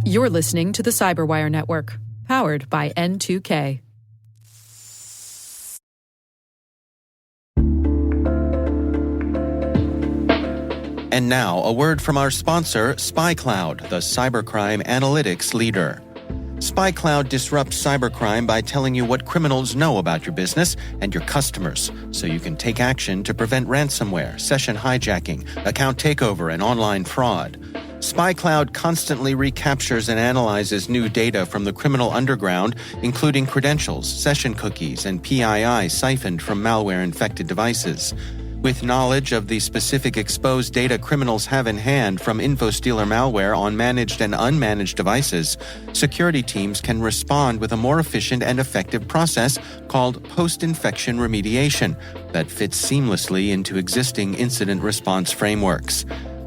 You're listening to the Cyberwire Network, powered by N2K. And now, a word from our sponsor, SpyCloud, the cybercrime analytics leader. SpyCloud disrupts cybercrime by telling you what criminals know about your business and your customers, so you can take action to prevent ransomware, session hijacking, account takeover, and online fraud. SpyCloud constantly recaptures and analyzes new data from the criminal underground, including credentials, session cookies, and PII siphoned from malware-infected devices. With knowledge of the specific exposed data criminals have in hand from InfoStealer malware on managed and unmanaged devices, security teams can respond with a more efficient and effective process called post-infection remediation that fits seamlessly into existing incident response frameworks.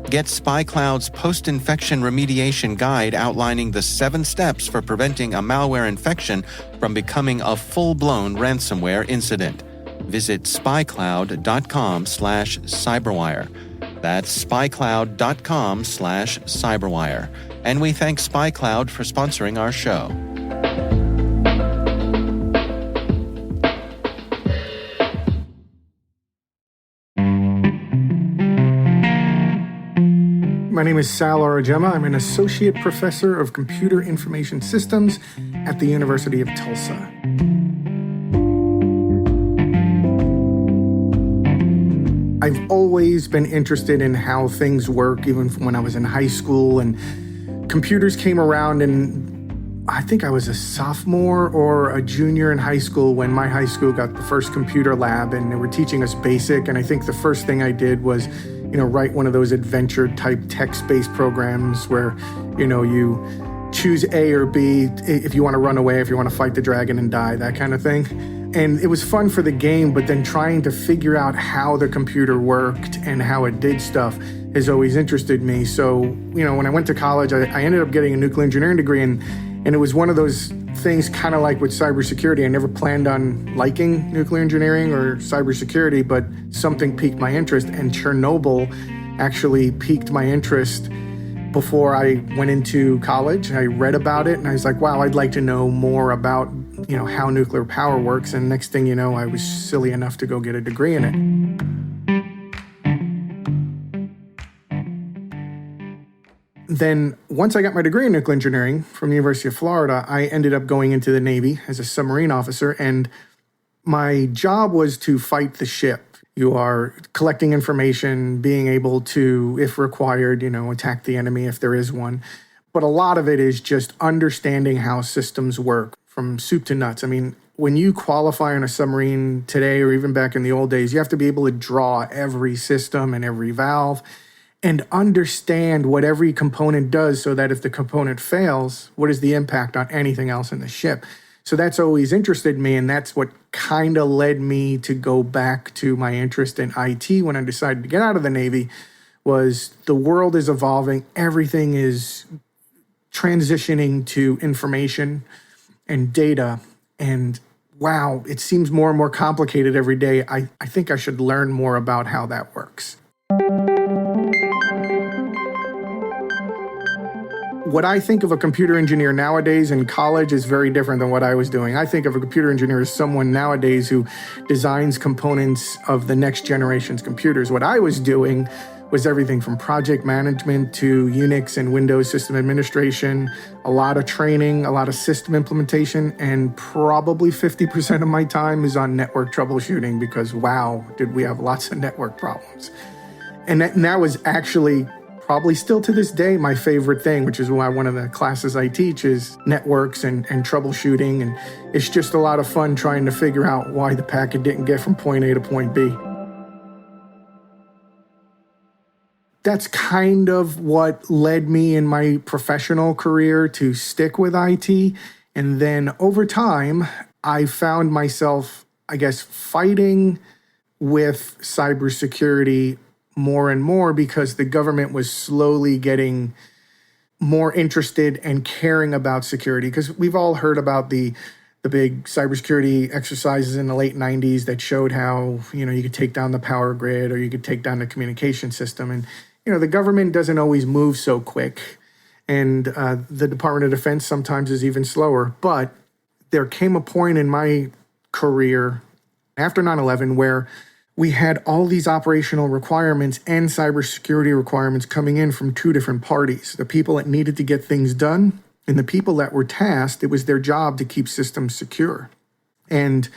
Get SpyCloud's post-infection remediation guide outlining the 7 steps for preventing a malware infection from becoming a full-blown ransomware incident. Visit spycloud.com/cyberwire. That's spycloud.com/cyberwire. And we thank SpyCloud for sponsoring our show. My name is Sal Aurigemma. I'm an associate professor of computer information systems at the University of Tulsa. I've always been interested in how things work, even from when I was in high school, and computers came around, and I think I was a sophomore or a junior in high school when my high school got the first computer lab, and they were teaching us BASIC, and I think the first thing I did was write one of those adventure-type text-based programs where, you choose A or B if you want to run away, if you want to fight the dragon and die, that kind of thing. And it was fun for the game, but then trying to figure out how the computer worked and how it did stuff has always interested me. So, when I went to college, I ended up getting a nuclear engineering degree, and it was one of those things kind of like with cybersecurity. I never planned on liking nuclear engineering or cybersecurity, but something piqued my interest, and Chernobyl actually piqued my interest before I went into college. I read about it, and I was like, wow, I'd like to know more about, how nuclear power works. And next thing you know, I was silly enough to go get a degree in it. Then once I got my degree in nuclear engineering from the University of Florida, I ended up going into the Navy as a submarine officer, and my job was to fight the ship. You are collecting information, being able to, if required, attack the enemy if there is one. But a lot of it is just understanding how systems work from soup to nuts. I mean, when you qualify on a submarine today, or even back in the old days, you have to be able to draw every system and every valve and understand what every component does, so that if the component fails, what is the impact on anything else in the ship? So that's always interested me, and that's what kind of led me to go back to my interest in IT when I decided to get out of the Navy. Was the world is evolving, everything is transitioning to information and data, and wow, it seems more and more complicated every day. I think I should learn more about how that works. What I think of a computer engineer nowadays in college is very different than what I was doing. I think of a computer engineer as someone nowadays who designs components of the next generation's computers. What I was doing was everything from project management to Unix and Windows system administration, a lot of training, a lot of system implementation, and probably 50% of my time is on network troubleshooting because, wow, did we have lots of network problems. And that was actually probably still to this day my favorite thing, which is why one of the classes I teach is networks and troubleshooting. And it's just a lot of fun trying to figure out why the packet didn't get from point A to point B. That's kind of what led me in my professional career to stick with IT. And then over time, I found myself, fighting with cybersecurity more and more because the government was slowly getting more interested and caring about security. Because we've all heard about the big cybersecurity exercises in the late 90s that showed how, you could take down the power grid or you could take down the communication system. And, the government doesn't always move so quick. And the Department of Defense sometimes is even slower. But there came a point in my career after 9/11 where we had all these operational requirements and cybersecurity requirements coming in from two different parties. The people that needed to get things done and the people that were tasked, it was their job to keep systems secure. And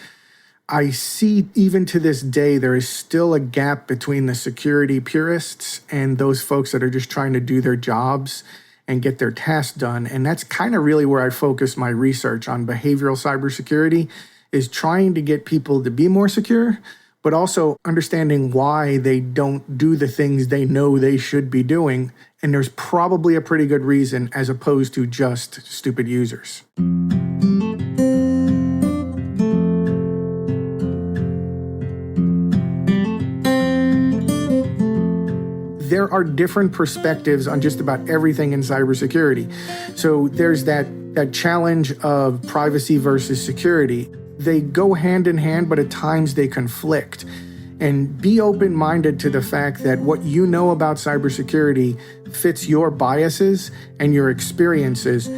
I see even to this day, there is still a gap between the security purists and those folks that are just trying to do their jobs and get their tasks done. And that's kind of really where I focus my research on behavioral cybersecurity, is trying to get people to be more secure, but also understanding why they don't do the things they know they should be doing. And there's probably a pretty good reason as opposed to just stupid users. There are different perspectives on just about everything in cybersecurity. So there's that challenge of privacy versus security. They go hand in hand, but at times they conflict. And be open-minded to the fact that what you know about cybersecurity fits your biases and your experiences,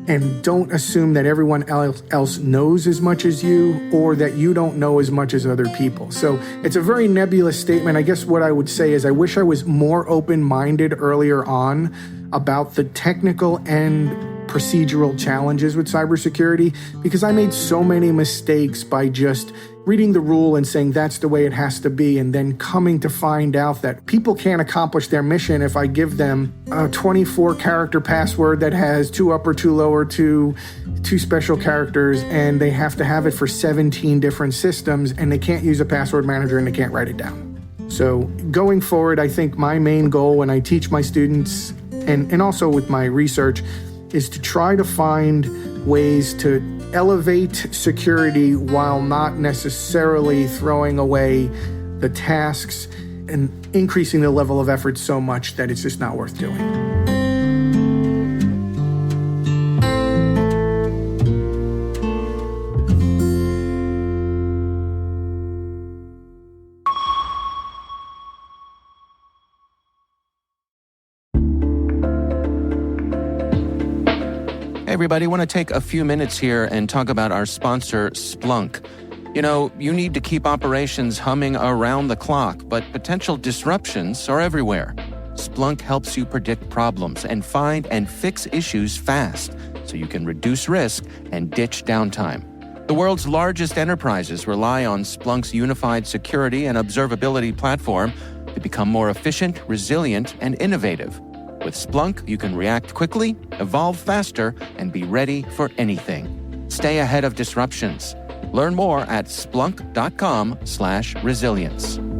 and don't assume that everyone else knows as much as you or that you don't know as much as other people. So it's a very nebulous statement. I guess what I would say is I wish I was more open-minded earlier on about the technical and procedural challenges with cybersecurity, because I made so many mistakes by just reading the rule and saying that's the way it has to be, and then coming to find out that people can't accomplish their mission if I give them a 24-character password that has 2 upper, 2 lower, 2 special characters, and they have to have it for 17 different systems, and they can't use a password manager and they can't write it down. So going forward, I think my main goal when I teach my students and also with my research is to try to find ways to elevate security while not necessarily throwing away the tasks and increasing the level of effort so much that it's just not worth doing. Hey everybody, I want to take a few minutes here and talk about our sponsor, Splunk. You know, you need to keep operations humming around the clock, but potential disruptions are everywhere. Splunk helps you predict problems and find and fix issues fast, so you can reduce risk and ditch downtime. The world's largest enterprises rely on Splunk's unified security and observability platform to become more efficient, resilient, and innovative. With Splunk, you can react quickly, evolve faster, and be ready for anything. Stay ahead of disruptions. Learn more at splunk.com/resilience.